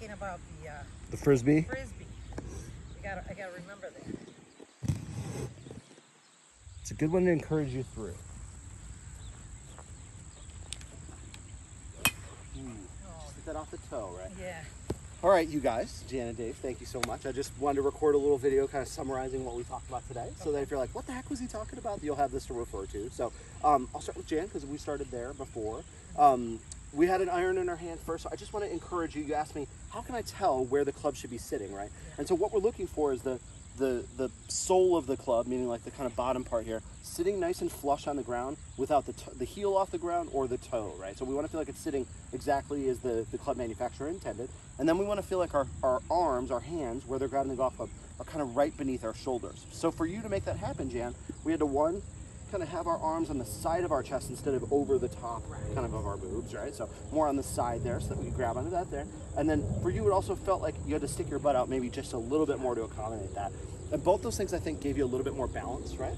talking about The Frisbee? Frisbee. I gotta remember that. It's a good one to encourage you through. Just hit that off the toe, right? Yeah. All right, you guys, Jan and Dave, thank you so much. I just wanted to record a little video kind of summarizing what we talked about today, so that if you're like, what the heck was he talking about, you'll have this to refer to. So I'll start with Jan, because we started there before. We had an iron in our hand first, so I just want to encourage you. You asked me, how can I tell where the club should be sitting, right? And so what we're looking for is the sole of the club, meaning like the kind of bottom part here, sitting nice and flush on the ground without the heel off the ground or the toe, right? So we want to feel like it's sitting exactly as the club manufacturer intended. And then we want to feel like our arms, our hands, where they're grabbing the golf club, are kind of right beneath our shoulders. So for you to make that happen, Jan, we had to kind of have our arms on the side of our chest instead of over the top kind of our boobs, right? So more on the side there so that we could grab onto that there. And then for you, it also felt like you had to stick your butt out maybe just a little bit more to accommodate that. And both those things, I think, gave you a little bit more balance, right?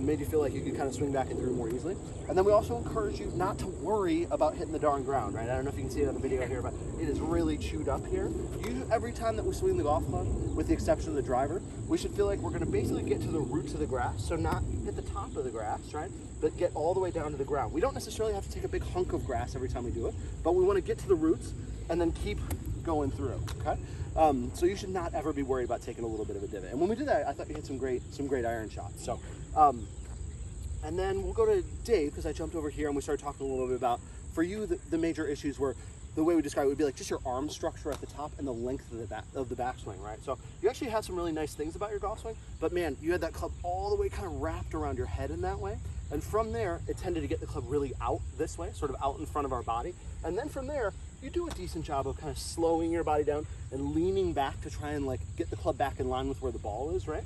Made you feel like you could kind of swing back and through more easily. And then we also encourage you not to worry about hitting the darn ground, right? I don't know if you can see it on the video here, but it is really chewed up here. Every time that we swing the golf club, with the exception of the driver, we should feel like we're gonna basically get to the roots of the grass. So not hit the top of the grass, right? But get all the way down to the ground. We don't necessarily have to take a big hunk of grass every time we do it, but we wanna get to the roots and then keep going through, okay? So you should not ever be worried about taking a little bit of a divot. And when we did that, I thought you hit some great iron shots. So, and then we'll go to Dave, because I jumped over here and we started talking a little bit about, for you, the major issues were, the way we describe it would be like just your arm structure at the top and the length of the backswing, right? So you actually have some really nice things about your golf swing, but man, you had that club all the way kind of wrapped around your head in that way. And from there, it tended to get the club really out this way, sort of out in front of our body. And then from there, you do a decent job of kind of slowing your body down and leaning back to try and like get the club back in line with where the ball is, right?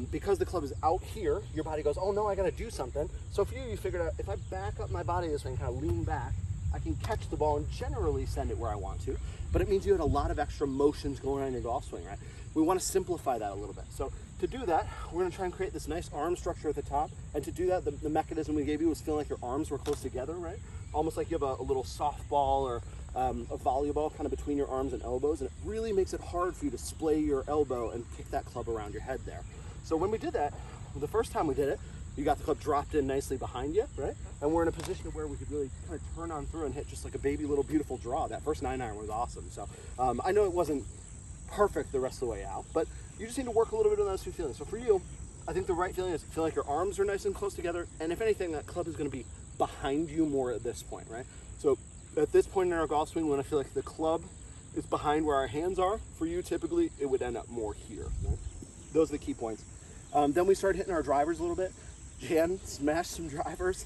Because the club is out here, your body goes, oh no, I gotta do something. So for you figured out, if I back up my body this way and kind of lean back, I can catch the ball and generally send it where I want to, but it means you had a lot of extra motions going on in your golf swing, right? We want to simplify that a little bit. So to do that, we're going to try and create this nice arm structure at the top. And to do that, the mechanism we gave you was feeling like your arms were close together, right? Almost like you have a little softball or a volleyball kind of between your arms and elbows. And it really makes it hard for you to splay your elbow and kick that club around your head there. So when we did that, the first time we did it, you got the club dropped in nicely behind you, right? And we're in a position where we could really kind of turn on through and hit just like a baby little beautiful draw. That first 9-iron was awesome. So I know it wasn't perfect the rest of the way out, but you just need to work a little bit on those two feelings. So for you, I think the right feeling is feel like your arms are nice and close together. And if anything, that club is going to be behind you more at this point, right? So at this point in our golf swing, we want to feel like the club is behind where our hands are. For you, typically, it would end up more here, right? Those are the key points. Then we started hitting our drivers a little bit. Jan smashed some drivers.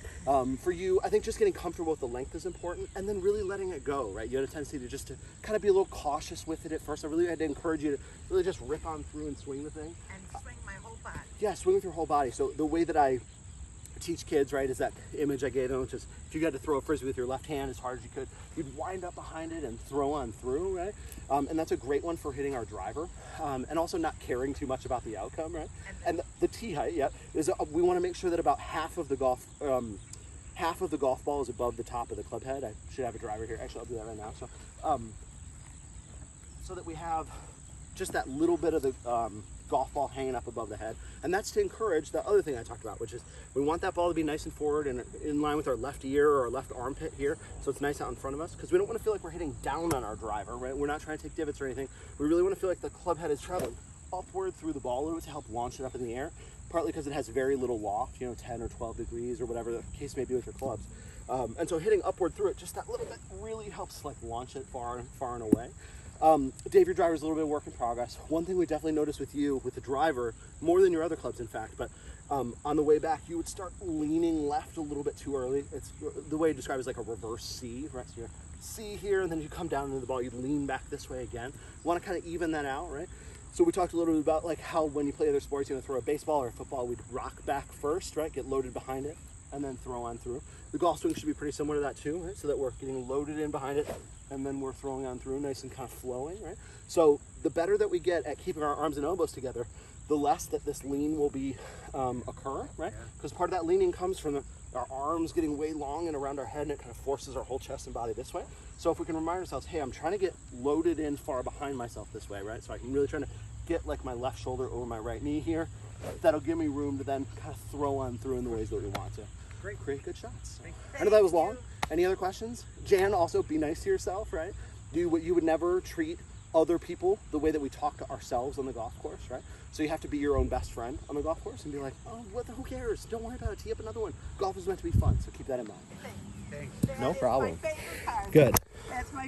For you, I think just getting comfortable with the length is important, and then really letting it go, right? You had a tendency to kind of be a little cautious with it at first. I really had to encourage you to really just rip on through and swing the thing. And swing my whole body. Yeah, swing with your whole body. So the way that I teach kids, right, is that image I gave them, which is if you had to throw a frisbee with your left hand as hard as you could, you'd wind up behind it and throw on through, right? And that's a great one for hitting our driver, and also not caring too much about the outcome, right? And the tee height, yeah, is we want to make sure that about half of the golf ball is above the top of the club head. I should have a driver here. Actually, I'll do that right now. So that we have just that little bit of the golf ball hanging up above the head. And that's to encourage the other thing I talked about, which is we want that ball to be nice and forward and in line with our left ear or our left armpit here, so it's nice out in front of us, because we don't want to feel like we're hitting down on our driver, right? We're not trying to take divots or anything. We really want to feel like the club head is traveling upward through the ball to help launch it up in the air, partly because it has very little loft, 10 or 12 degrees or whatever the case may be with your clubs. And so hitting upward through it, just that little bit really helps like launch it far and away. Dave, your driver's a little bit of work in progress. One thing we definitely noticed with you, with the driver, more than your other clubs in fact, but on the way back, you would start leaning left a little bit too early. It's the way you describe it is like a reverse C, right? So you're C here, and then you come down into the ball, you lean back this way again. Want to kind of even that out, right? So we talked a little bit about like how when you play other sports, throw a baseball or a football, we'd rock back first, right? Get loaded behind it, and then throw on through. The golf swing should be pretty similar to that too, right? So that we're getting loaded in behind it, and then we're throwing on through, nice and kind of flowing, right? So the better that we get at keeping our arms and elbows together, the less that this lean will be occur, right? Because part of that leaning comes from our arms getting way long and around our head, and it kind of forces our whole chest and body this way. So if we can remind ourselves, hey, I'm trying to get loaded in far behind myself this way, right? So I'm really trying to get like my left shoulder over my right knee here. That'll give me room to then kind of throw on through in the ways that we want to. Great. Create good shots. Thank I know that was you. long. Any other questions? Jan, also be nice to yourself, right? You would never treat other people the way that we talk to ourselves on the golf course, right? So you have to be your own best friend on the golf course and be like, oh, who cares? Don't worry about it. Tee up another one. Golf is meant to be fun, so keep that in mind. Thanks. No That is problem. my favorite part. Good. That's my